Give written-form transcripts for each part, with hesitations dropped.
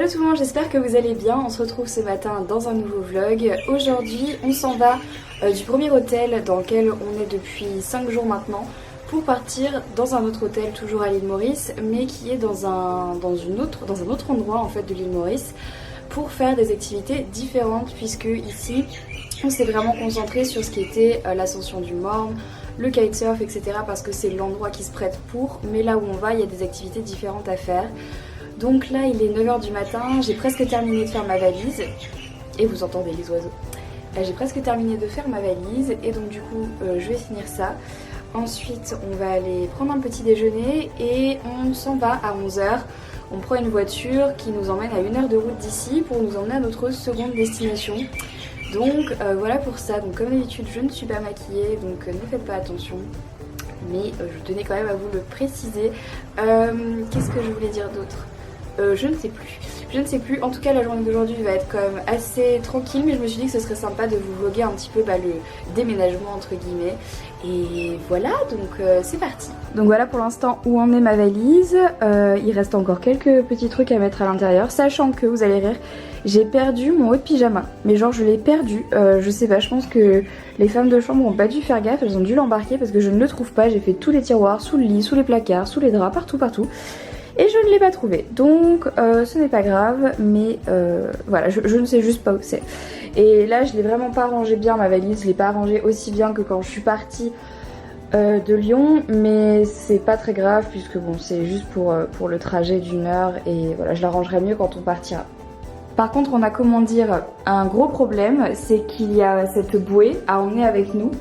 Salut tout le monde, j'espère que vous allez bien. On se retrouve ce matin dans un nouveau vlog. Aujourd'hui on s'en va du premier hôtel dans lequel on est depuis 5 jours maintenant pour partir dans un autre hôtel toujours à l'île Maurice, mais qui est dans un autre endroit en fait de l'île Maurice, pour faire des activités différentes, puisque ici on s'est vraiment concentré sur ce qui était l'ascension du Morne, le kitesurf, etc. parce que c'est l'endroit qui se prête pour, mais là où on va il y a des activités différentes à faire. Donc là il est 9 h du matin, j'ai presque terminé de faire ma valise, et vous entendez les oiseaux. J'ai presque terminé de faire ma valise et donc du coup je vais finir ça. Ensuite on va aller prendre un petit déjeuner et on s'en va à 11 h. On prend une voiture qui nous emmène à 1 heure de route d'ici pour nous emmener à notre seconde destination. Donc voilà pour ça. Donc comme d'habitude je ne suis pas maquillée, donc ne faites pas attention. Mais je tenais quand même à vous le préciser. Qu'est-ce que je voulais dire d'autre ? Je ne sais plus. En tout cas la journée d'aujourd'hui va être quand même assez tranquille, mais je me suis dit que ce serait sympa de vous vlogger un petit peu le déménagement entre guillemets. Et voilà, donc c'est parti. Donc voilà pour l'instant où en est ma valise. Il reste encore quelques petits trucs à mettre à l'intérieur, sachant que, vous allez rire, j'ai perdu mon haut de pyjama. Mais genre je l'ai perdu, je sais pas, je pense que les femmes de chambre ont pas dû faire gaffe, elles ont dû l'embarquer parce que je ne le trouve pas. J'ai fait tous les tiroirs, sous le lit, sous les placards, sous les draps, partout. Et je ne l'ai pas trouvé, donc ce n'est pas grave, mais voilà, je ne sais juste pas où c'est. Et là je l'ai vraiment pas rangé bien ma valise, je l'ai pas rangée aussi bien que quand je suis partie de Lyon, mais c'est pas très grave puisque bon c'est juste pour le trajet d'1 heure, et voilà, je la rangerai mieux quand on partira. Par contre on a, comment dire, un gros problème, c'est qu'il y a cette bouée à emmener avec nous.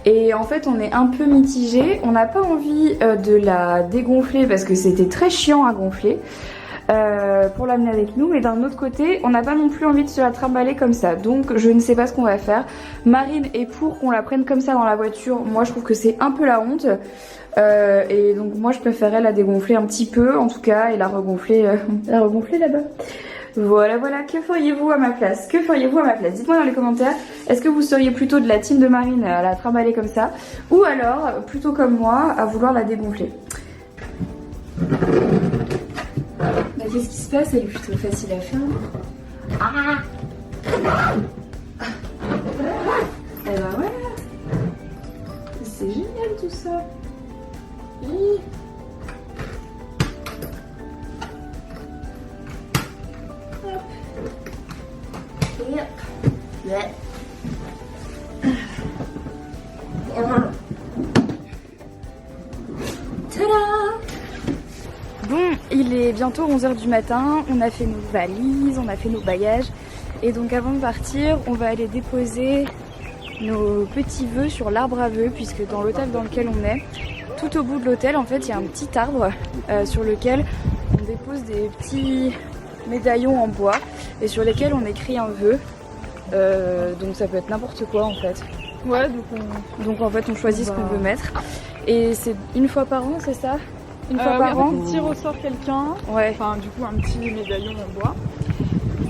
Et en fait on est un peu mitigé, on n'a pas envie de la dégonfler parce que c'était très chiant à gonfler pour l'amener avec nous, mais d'un autre côté on n'a pas non plus envie de se la trimballer comme ça, donc je ne sais pas ce qu'on va faire. Marine est pour qu'on la prenne comme ça dans la voiture, moi je trouve que c'est un peu la honte, et donc moi je préférerais la dégonfler un petit peu en tout cas et la regonfler là-bas. Voilà, que feriez-vous à ma place? Dites-moi dans les commentaires, est-ce que vous seriez plutôt de la team de Marine à la trimballer comme ça, ou alors plutôt comme moi à vouloir la dégonfler? Qu'est-ce qui se passe? Elle est plutôt facile à faire. Et ben voilà, c'est génial tout ça. Tada! Bon, il est bientôt 11 h du matin, on a fait nos valises, on a fait nos bagages, et donc avant de partir, on va aller déposer nos petits vœux sur l'arbre à vœux, puisque dans l'hôtel dans lequel on est, tout au bout de l'hôtel, en fait, il y a un petit arbre sur lequel on dépose des petits médaillons en bois et sur lesquels on écrit un vœu. Donc ça peut être n'importe quoi en fait. Ouais, donc en fait on choisit ce qu'on veut mettre. Et c'est une fois par an, c'est ça? Une fois par an, on tire au sort quelqu'un, ouais. Enfin du coup un petit médaillon en bois.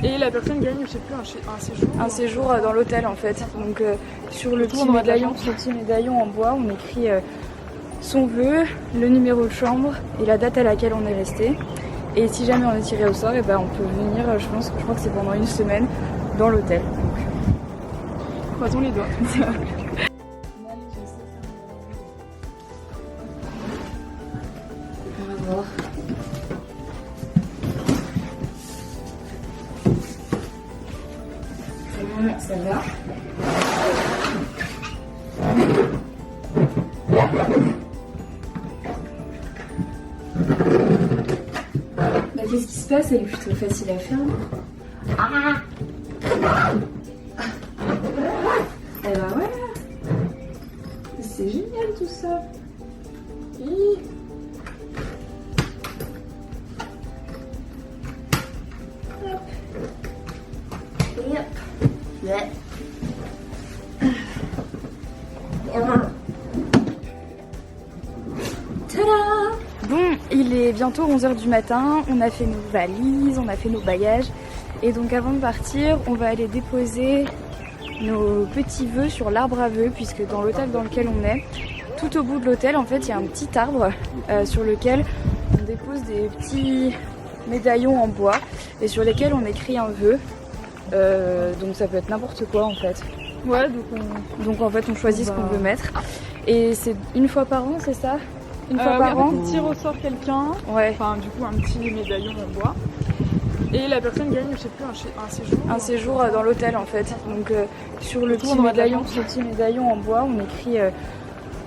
Et la personne gagne, je sais plus, un séjour. Un séjour dans l'hôtel en fait. Donc sur le petit médaillon en bois, on écrit son vœu, le numéro de chambre et la date à laquelle on est resté. Et si jamais on est tiré au sort, et ben on peut venir, je crois que c'est pendant 1 semaine dans l'hôtel. Croisons les doigts. On va voir. C'est bon, ça va. Qu'est-ce qui se passe? Elle est plutôt facile à faire. Et ben voilà, c'est génial tout ça. Tada! Bon, il est bientôt 11 h du matin, on a fait nos valises, on a fait nos bagages, et donc avant de partir, on va aller déposer nos petits vœux sur l'arbre à vœux, puisque dans l'hôtel dans lequel on est, tout au bout de l'hôtel, en fait, il y a un petit arbre sur lequel on dépose des petits médaillons en bois et sur lesquels on écrit un vœu. Donc ça peut être n'importe quoi en fait. Ouais, donc en fait on choisit ce qu'on veut mettre. Et c'est une fois par an, c'est ça? Une fois par an, on tire au sort quelqu'un, enfin du coup un petit médaillon en bois. Et la personne gagne, je sais plus, un séjour. Un séjour dans l'hôtel en fait. Donc sur le petit médaillon en bois, on écrit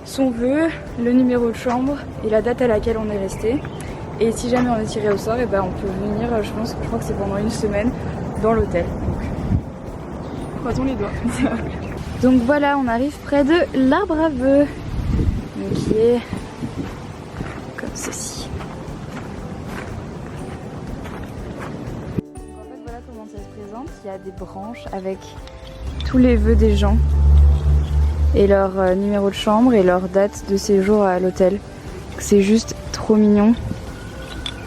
son vœu, le numéro de chambre et la date à laquelle on est resté. Et si jamais on est tiré au sort, et ben on peut venir, je crois que c'est pendant une semaine dans l'hôtel. Croisons les doigts. Donc voilà, on arrive près de l'arbre à vœux, qui est comme ceci. Donc en fait voilà comment ça se présente. Il y a des branches avec tous les vœux des gens et leur numéro de chambre et leur date de séjour à l'hôtel. C'est juste trop mignon.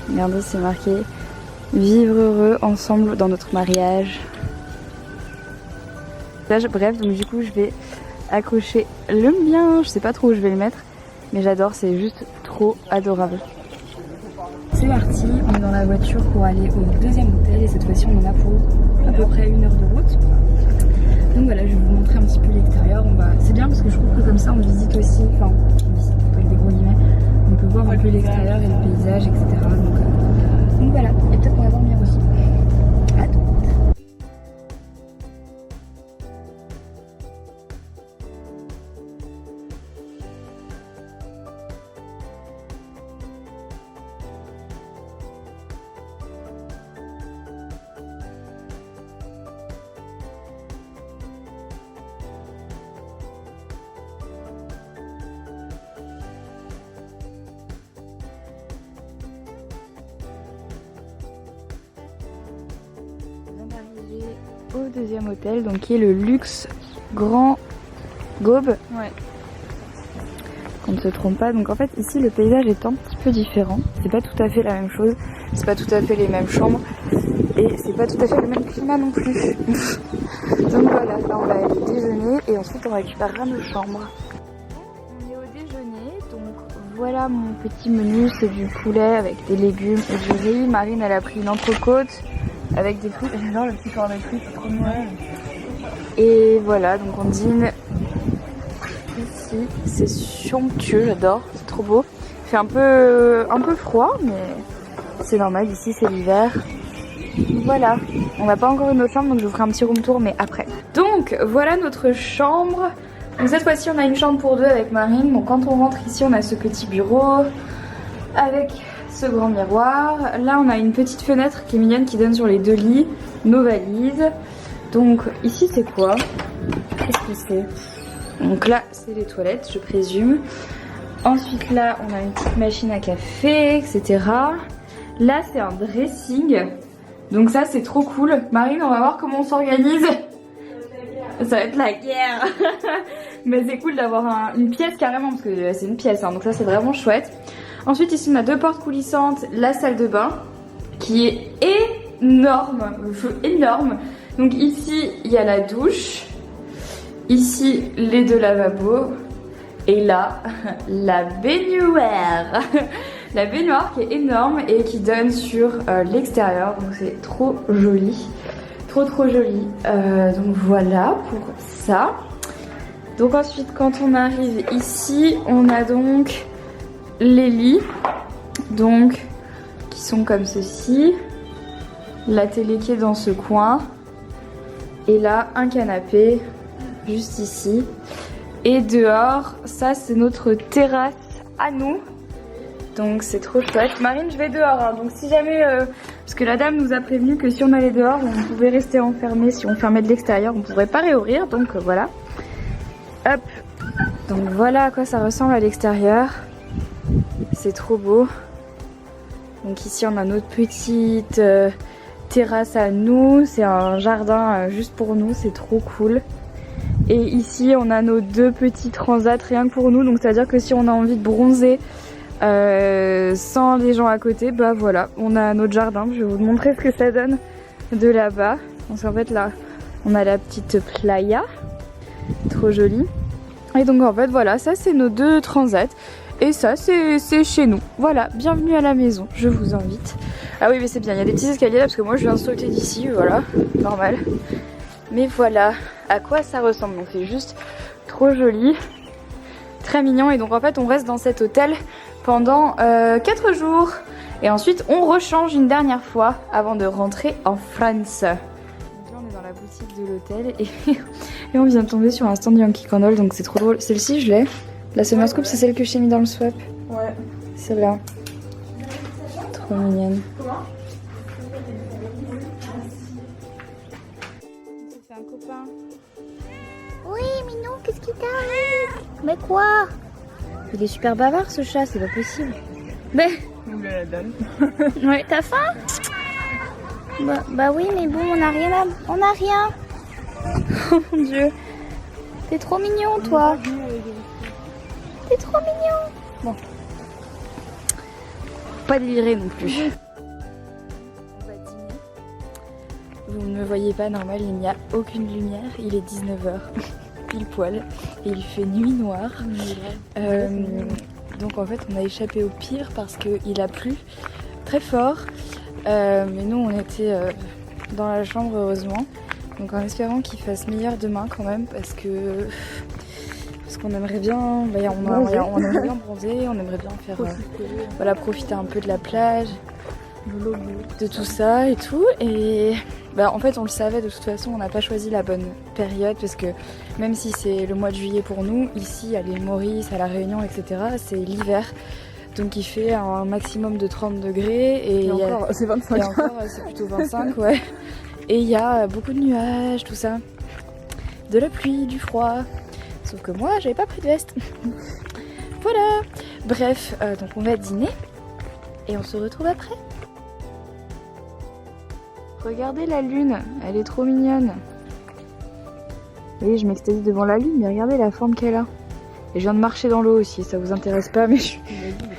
Regardez, c'est marqué vivre heureux ensemble dans notre mariage. Bref, donc du coup je vais accrocher le mien, je sais pas trop où je vais le mettre, mais j'adore, c'est juste trop adorable. C'est parti, on est dans la voiture pour aller au deuxième hôtel et cette fois-ci on en a pour à peu près 1 heure de route. Donc voilà, je vais vous montrer un petit peu l'extérieur. C'est bien parce que je trouve que comme ça on visite aussi, enfin on visite avec des gros guillemets, on peut voir un peu l'extérieur et le paysage, etc. Donc voilà, et peut-être qu'on va dormir aussi. À tout. Au deuxième hôtel, donc qui est le Luxe Grand Gaube. Ouais. Qu'on ne se trompe pas. Donc en fait ici le paysage est un petit peu différent. C'est pas tout à fait la même chose. C'est pas tout à fait les mêmes chambres. Et c'est pas tout à fait le même climat non plus. Donc voilà, là on va aller déjeuner et ensuite on récupérera nos chambres. On est au déjeuner, donc voilà mon petit menu, c'est du poulet avec des légumes et du riz. Marine elle a pris une entrecôte avec des fruits, j'adore le petit cornet de fruits, c'est trop mignon. Et voilà, donc on dîne ici, c'est somptueux, j'adore, c'est trop beau. Il fait un peu froid, mais c'est normal, ici c'est l'hiver. Voilà, on n'a pas encore une autre chambre, donc je vous ferai un petit room tour, mais après. Donc voilà notre chambre. Donc cette fois-ci on a une chambre pour deux avec Marine, donc quand on rentre ici on a ce petit bureau avec ce grand miroir. Là on a une petite fenêtre qui est mignonne qui donne sur les 2 lits, nos valises. Donc ici c'est quoi? Qu'est-ce que c'est? Donc là c'est les toilettes je présume. Ensuite là on a une petite machine à café, etc. Là c'est un dressing. Donc ça c'est trop cool. Marine, on va voir comment on s'organise. Ça va être la guerre. Mais c'est cool d'avoir une pièce carrément parce que c'est une pièce hein, donc ça c'est vraiment chouette. Ensuite ici on a 2 portes coulissantes, la salle de bain qui est énorme, énorme. Donc ici il y a la douche, ici les 2 lavabos et là la baignoire. La baignoire qui est énorme et qui donne sur l'extérieur, donc c'est trop joli, trop joli. Donc voilà pour ça. Donc ensuite quand on arrive ici on a donc les lits, donc qui sont comme ceci, la télé qui est dans ce coin et là un canapé juste ici. Et dehors, ça c'est notre terrasse à nous, donc c'est trop chouette. Marine, je vais dehors hein. Donc si jamais parce que la dame nous a prévenu que si on allait dehors on pouvait rester enfermé, si on fermait de l'extérieur on pourrait pas réouvrir, donc voilà. Hop, donc voilà à quoi ça ressemble à l'extérieur. C'est trop beau. Donc ici on a notre petite terrasse à nous. C'est un jardin juste pour nous, c'est trop cool. Et ici on a nos 2 petits transats rien que pour nous. Donc c'est à dire que si on a envie de bronzer sans les gens à côté, bah voilà, on a notre jardin. Je vais vous montrer ce que ça donne de là-bas. Donc en fait là on a la petite playa, trop jolie. Et donc en fait voilà, ça c'est nos 2 transats. Et ça c'est chez nous. Voilà, bienvenue à la maison, je vous invite. Ah oui mais c'est bien, il y a des petits escaliers là parce que moi je viens de sauter d'ici, voilà, normal. Mais voilà à quoi ça ressemble, donc c'est juste trop joli, très mignon. Et donc en fait on reste dans cet hôtel pendant 4 jours. Et ensuite on rechange une dernière fois avant de rentrer en France. Donc là on est dans la boutique de l'hôtel et on vient de tomber sur un stand Yankee Candle, donc c'est trop drôle. Celle-ci je l'ai. La Summer Scoop c'est celle que je t'ai mis dans le swap. Ouais. Celle-là. Trop mignonne. C'est un copain. Oui, Minou, qu'est-ce qui t'arrive? Mais quoi? Il est super bavard ce chat, c'est pas possible. Mais... Vous voulez la donne? Ouais, t'as faim? Bah oui, mais bon, on a rien à... On a rien. Oh mon Dieu. T'es trop mignon, toi. T'es trop mignon. Bon. Pas délirer non plus. On va dîner. Vous ne me voyez pas, normal, il n'y a aucune lumière. Il est 19h, pile poil. Et il fait nuit noire. Donc en fait, on a échappé au pire parce qu'il a plu très fort. Mais nous, on était dans la chambre, heureusement. Donc en espérant qu'il fasse meilleur demain quand même, parce qu'on aimerait bien, on aimerait bien bronzer, on aimerait bien faire, voilà, profiter un peu de la plage, de tout ça et tout. Et bah, en fait on le savait de toute façon, on n'a pas choisi la bonne période parce que même si c'est le mois de juillet pour nous, ici à l'île Maurice, à la Réunion, etc., c'est l'hiver. Donc il fait un maximum de 30 degrés et encore, c'est 25. Et encore, c'est plutôt 25, ouais. Et il y a beaucoup de nuages, tout ça. De la pluie, du froid. Sauf que moi, j'avais pas pris de veste. Voilà. Bref, donc on va dîner. Et on se retrouve après. Regardez la lune, elle est trop mignonne. Oui, je m'extasie devant la lune, mais regardez la forme qu'elle a. Et je viens de marcher dans l'eau aussi, ça vous intéresse pas, mais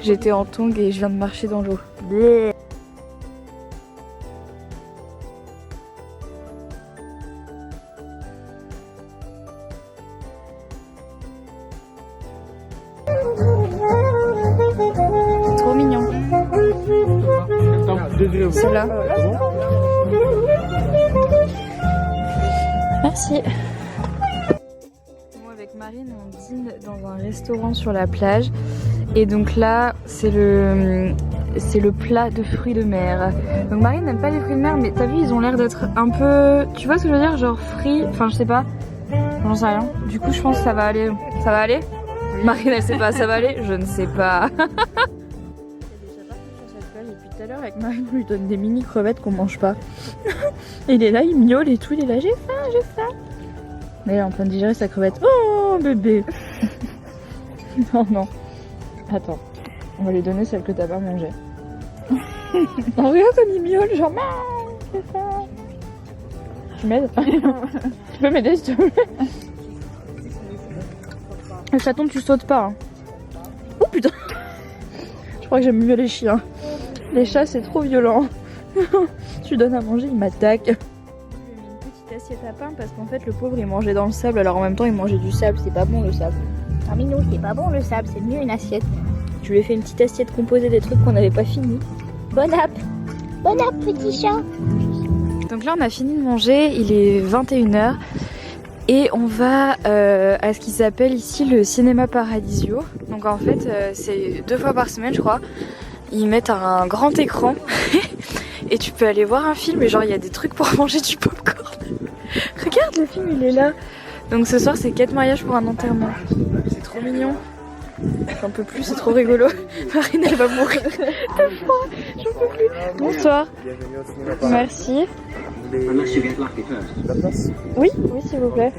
j'étais en tongs et je viens de marcher dans l'eau. Trop mignon. Celle-là. Merci. Moi avec Marine, on dîne dans un restaurant sur la plage. Et donc là, c'est le plat de fruits de mer. Donc Marine n'aime pas les fruits de mer, mais t'as vu, ils ont l'air d'être un peu... Tu vois ce que je veux dire? Genre frits, enfin je sais pas. J'en sais rien. Du coup, je pense que ça va aller. Ça va aller? Marine, elle sait pas, ça va aller? Je ne sais pas. Il y a déjà pas sur cette plage et puis tout à l'heure avec Marine, on lui donne des mini crevettes qu'on mange pas. Il est là, il miaule et tout, il est là, j'ai faim, j'ai faim. Mais elle est en train de digérer sa crevette. Oh bébé. Non, non. Attends, on va lui donner celle que t'as pas mangée. Oh, regarde comme il miaule, genre, j'ai faim. Tu m'aides? Tu peux m'aider s'il te plaît? Le chaton, tu sautes pas. Hein. Oh putain. Je crois que j'aime mieux les chiens. Les chats, c'est trop violent. Tu donnes à manger, il m'attaque. J'ai mis une petite assiette à pain parce qu'en fait, le pauvre, il mangeait dans le sable. Alors en même temps, il mangeait du sable. C'est pas bon le sable. Ah Minou, c'est pas bon le sable, c'est mieux une assiette. Je lui ai fait une petite assiette composée des trucs qu'on n'avait pas fini. Bon app. Bon app, petit chat. Donc là, on a fini de manger. Il est 21h. Et on va à ce qui s'appelle ici le Cinéma Paradisio. Donc en fait, c'est 2 fois par semaine, je crois. Ils mettent un grand écran et tu peux aller voir un film. Et genre, il y a des trucs pour manger du popcorn. Regarde, le film, il est là. Donc ce soir, c'est 4 mariages pour un enterrement. C'est trop mignon. J'en peux plus, c'est trop rigolo. Marine, elle va mourir de froid. J'en peux plus. Bonsoir. Merci. La place? Oui, oui, s'il vous plaît.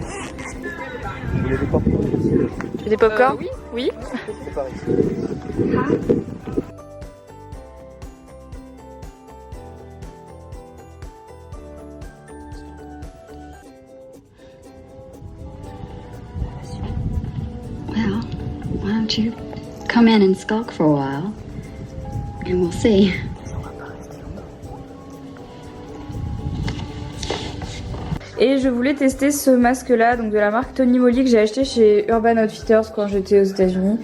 Vous voulez des popcorn? Des popcorn? Oui. Oui. C'est pareil. Well, why don't you come in and skulk for a while, and we'll see. Et je voulais tester ce masque là, donc de la marque Tony Moly que j'ai acheté chez Urban Outfitters quand j'étais aux États-Unis.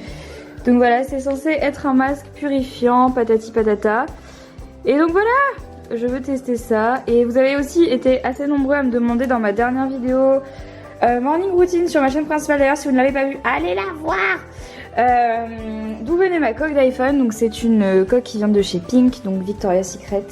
Donc voilà, c'est censé être un masque purifiant, patati patata. Et donc voilà, je veux tester ça. Et vous avez aussi été assez nombreux à me demander dans ma dernière vidéo morning routine sur ma chaîne principale. D'ailleurs, si vous ne l'avez pas vue, allez la voir. D'où venait ma coque d'iPhone. Donc c'est une coque qui vient de chez Pink, donc Victoria's Secret.